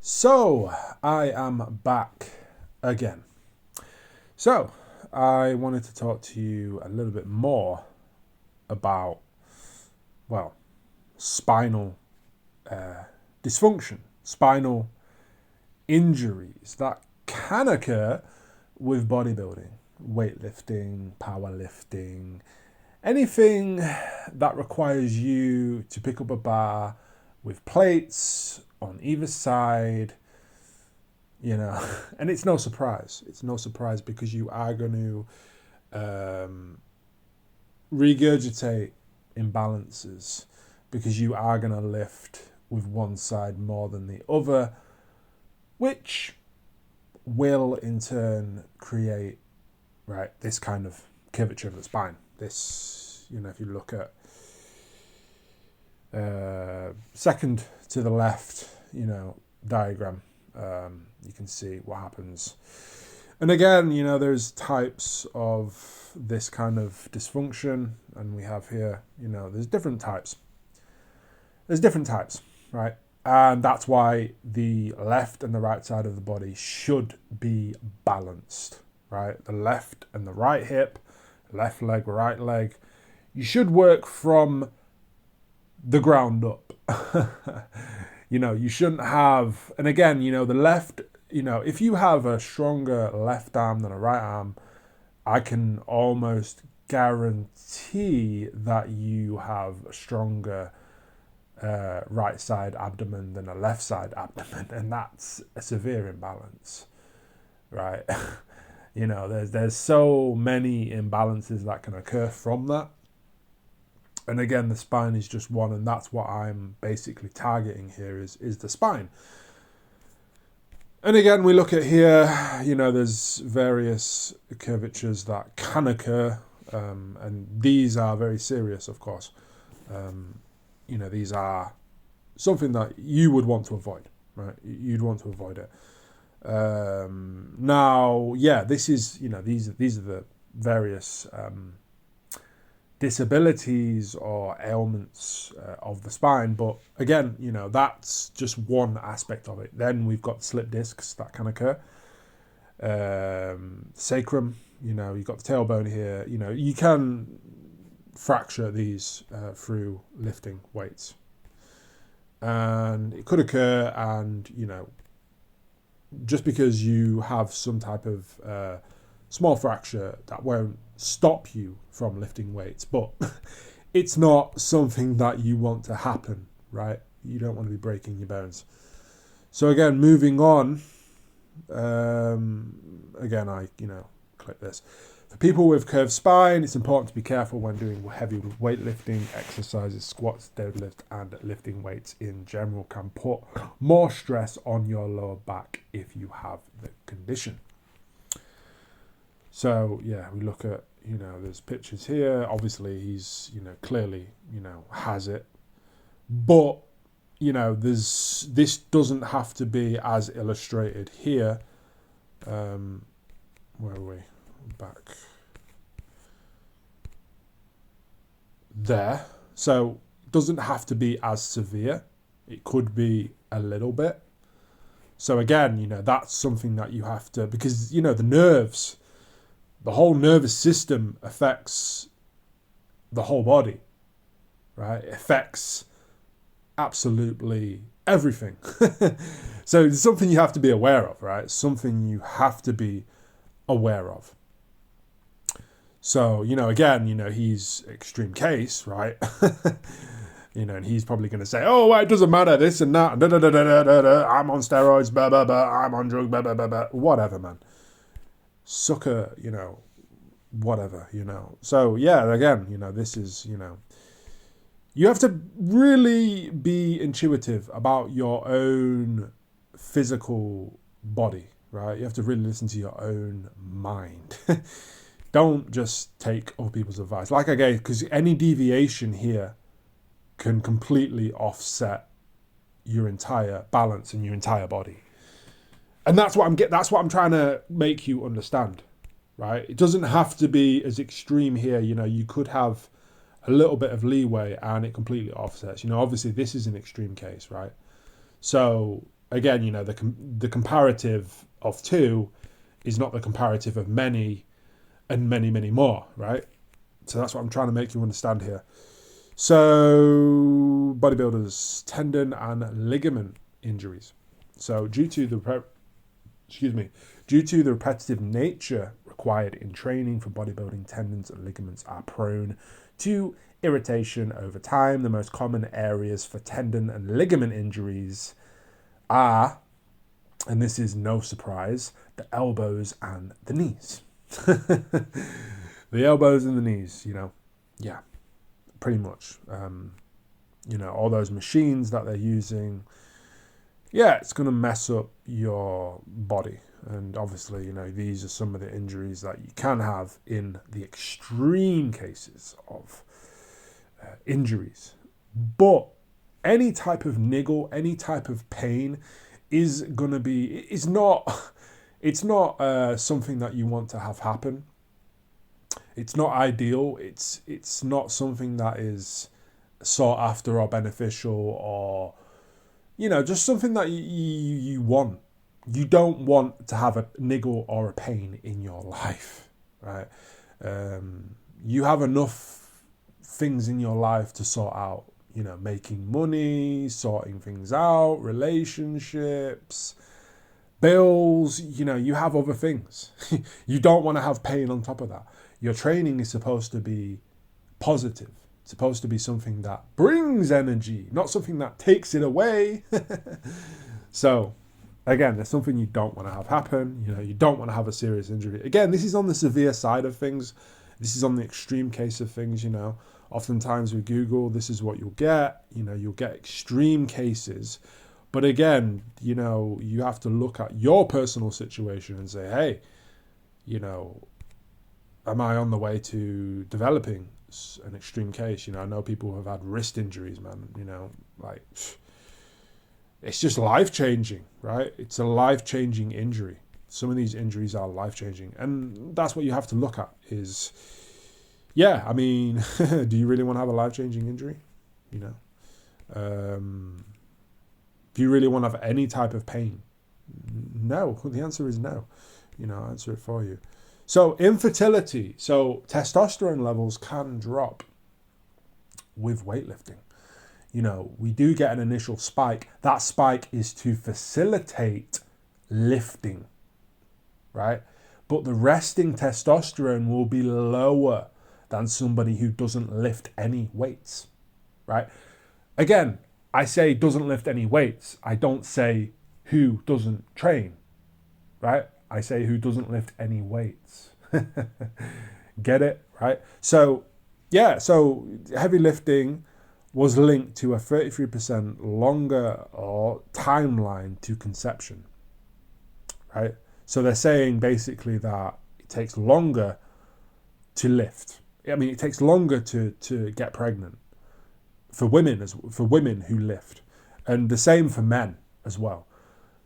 So, I am back again. So, I wanted to talk to you a little bit more about, well, spinal uh, dysfunction, spinal injuries that can occur with bodybuilding, weightlifting, powerlifting, anything that requires you to pick up a bar with plates on either side, and it's no surprise. It's no surprise because you are going to regurgitate imbalances because you are going to lift with one side more than the other, which will in turn create, right, this kind of curvature of the spine. This, if you look at second to the left, diagram, you can see what happens. And again, there's types of this kind of dysfunction, and we have here, there's different types. There's different types, right? And that's why the left and the right side of the body should be balanced, right? The left and the right hip, left leg, right leg. You should work from the ground up. You shouldn't have, and again, the left, if you have a stronger left arm than a right arm, I can almost guarantee that you have a stronger right side abdomen than a left side abdomen, and that's a severe imbalance, right? There's so many imbalances that can occur from that. And again, the spine is just one, and that's what I'm basically targeting here is the spine. And again, we look at here, there's various curvatures that can occur, and these are very serious, of course. These are something that you would want to avoid, right? You'd want to avoid it. This is, these are the various disabilities or ailments of the spine, but again, that's just one aspect of it. Then we've got slip discs that can occur, sacrum, you've got the tailbone here. You can fracture these through lifting weights, and it could occur, and just because you have some type of small fracture, that won't stop you from lifting weights, but it's not something that you want to happen, right? You don't want to be breaking your bones. So again, moving on, again, I click this. For people with curved spine, it's important to be careful when doing heavy weightlifting exercises. Squats, deadlift, and lifting weights in general can put more stress on your lower back if you have the condition. So yeah, we look at, there's pictures here. Obviously he's, clearly, has it. But, this doesn't have to be as illustrated here. Where are we? Back there. So it doesn't have to be as severe. It could be a little bit. So again, that's something that you have to, because, the nerves, the whole nervous system affects the whole body, right? It affects absolutely everything. So it's something you have to be aware of, right? Something you have to be aware of. So, again, he's extreme case, right? And he's probably going to say, oh, well, it doesn't matter, this and that, I'm on steroids, blah, blah, blah, I'm on drugs, blah, blah, blah, blah, whatever, man. Sucker, whatever, So, yeah, again, this is, you have to really be intuitive about your own physical body, right? You have to really listen to your own mind. Don't just take other people's advice. Like I gave, because any deviation here can completely offset your entire balance in your entire body. And that's what I'm trying to make you understand, right? It doesn't have to be as extreme here. You could have a little bit of leeway and it completely offsets. Obviously this is an extreme case, right? So, again, the comparative of 2 is not the comparative of many and many, many more, right? So that's what I'm trying to make you understand here. So bodybuilders, tendon and ligament injuries. So due to the repetitive nature required in training for bodybuilding, tendons and ligaments are prone to irritation over time. The most common areas for tendon and ligament injuries are, and this is no surprise, the elbows and the knees. The elbows and the knees, yeah, pretty much. All those machines that they're using, yeah, it's going to mess up your body. And obviously, these are some of the injuries that you can have in the extreme cases of injuries. But any type of niggle, any type of pain is going to be, it's not something that you want to have happen. It's not ideal. It's not something that is sought after or beneficial, or just something that you want. You don't want to have a niggle or a pain in your life, right? You have enough things in your life to sort out, making money, sorting things out, relationships, bills, you have other things. You don't want to have pain on top of that. Your training is supposed to be positive. It's supposed to be something that brings energy, not something that takes it away. So, again, there's something you don't want to have happen. You don't want to have a serious injury. Again, this is on the severe side of things. This is on the extreme case of things, Oftentimes with Google, this is what you'll get. You'll get extreme cases. But again, you have to look at your personal situation and say, hey, am I on the way to developing an extreme case? I know people who have had wrist injuries, man, it's just life-changing, right? It's a life-changing injury. Some of these injuries are life-changing. And that's what you have to look at is, do you really want to have a life-changing injury? Do you really want to have any type of pain? No. The answer is no. I'll answer it for you. So infertility. So testosterone levels can drop with weightlifting. We do get an initial spike. That spike is to facilitate lifting, right? But the resting testosterone will be lower than somebody who doesn't lift any weights, right? Again, I say doesn't lift any weights. I don't say who doesn't train, right? I say who doesn't lift any weights. Get it, right? So heavy lifting was linked to a 33% longer or timeline to conception, right? So they're saying basically that it takes longer to lift. It takes longer to get pregnant for women who lift, and the same for men as well,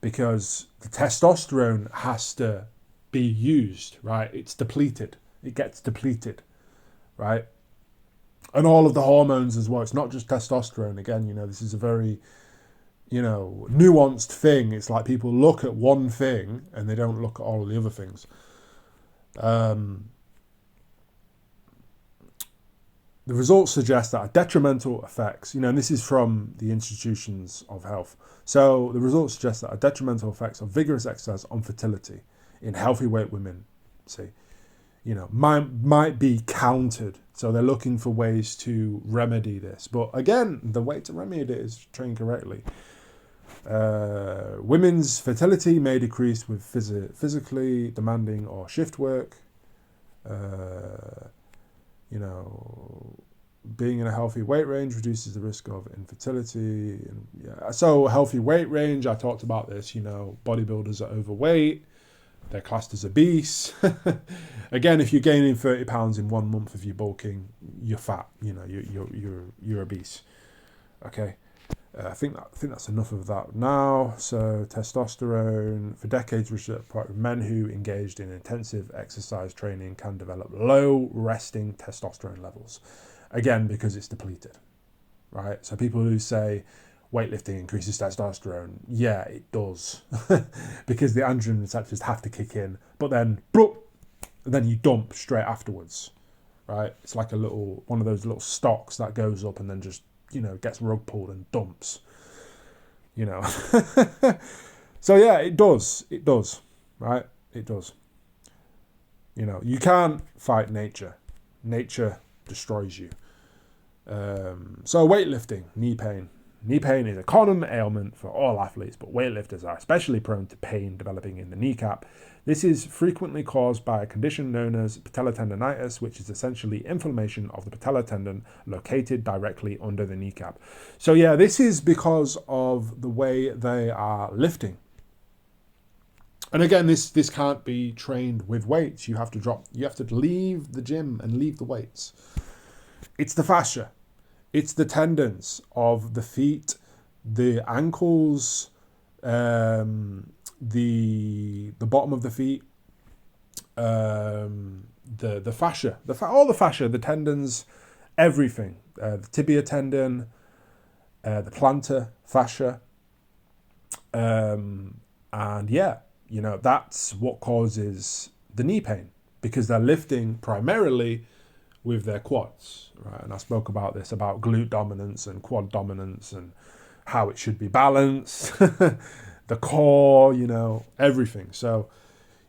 because the testosterone has to be used, right? It's depleted. It gets depleted, right? And all of the hormones as well. It's not just testosterone. Again, this is a very, nuanced thing. It's like people look at one thing and they don't look at all of the other things. The results suggest that detrimental effects, and this is from the institutions of health. So the results suggest that detrimental effects of vigorous exercise on fertility in healthy weight women, might be countered. So they're looking for ways to remedy this. But again, the way to remedy it is train correctly. Women's fertility may decrease with physically demanding or shift work. Being in a healthy weight range reduces the risk of infertility. So healthy weight range, I talked about this, bodybuilders are overweight, they're classed as obese. Again, if you're gaining 30 pounds in 1 month of you bulking, you're fat, you're obese. Okay. I think that's enough of that now. So testosterone, for decades, research with men who engaged in intensive exercise training can develop low resting testosterone levels. Again, because it's depleted, right? So people who say, weightlifting increases testosterone. Yeah, it does. Because the androgen receptors have to kick in, but then, then you dump straight afterwards, right? It's like one of those little stocks that goes up and then just, gets rug pulled and dumps, So yeah, it does, right? It does. You can't fight nature. Nature destroys you. So weightlifting, knee pain. Knee pain is a common ailment for all athletes, but weightlifters are especially prone to pain developing in the kneecap. This is frequently caused by a condition known as patellar tendonitis, which is essentially inflammation of the patellar tendon located directly under the kneecap. So yeah, this is because of the way they are lifting. And again, this can't be trained with weights. You have to leave the gym and leave the weights. It's the fascia. It's the tendons of the feet, the ankles, the bottom of the feet, the fascia, all the fascia, the tendons, everything. The tibia tendon, the plantar fascia, and yeah, that's what causes the knee pain, because they're lifting primarily with their quads, right? And I spoke about this, about glute dominance and quad dominance and how it should be balanced, the core, everything. So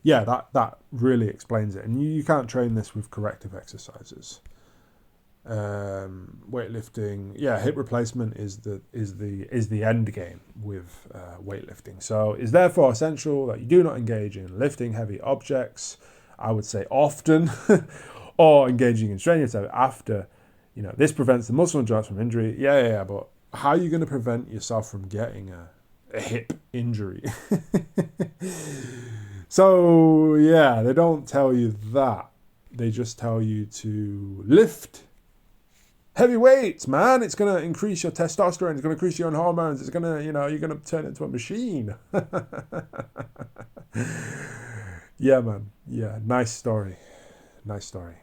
yeah, that really explains it. And you can't train this with corrective exercises. Weightlifting, yeah, hip replacement is the end game with weightlifting. So it's therefore essential that you do not engage in lifting heavy objects, I would say often, or engaging in strenuous effort after. This prevents the muscle and joints from injury. Yeah, but how are you going to prevent yourself from getting a hip injury? So yeah, they don't tell you that. They just tell you to lift heavy weights, man. It's going to increase your testosterone. It's going to increase your own hormones. It's going to, you're going to turn into a machine. Yeah, man. Yeah, nice story. Nice story.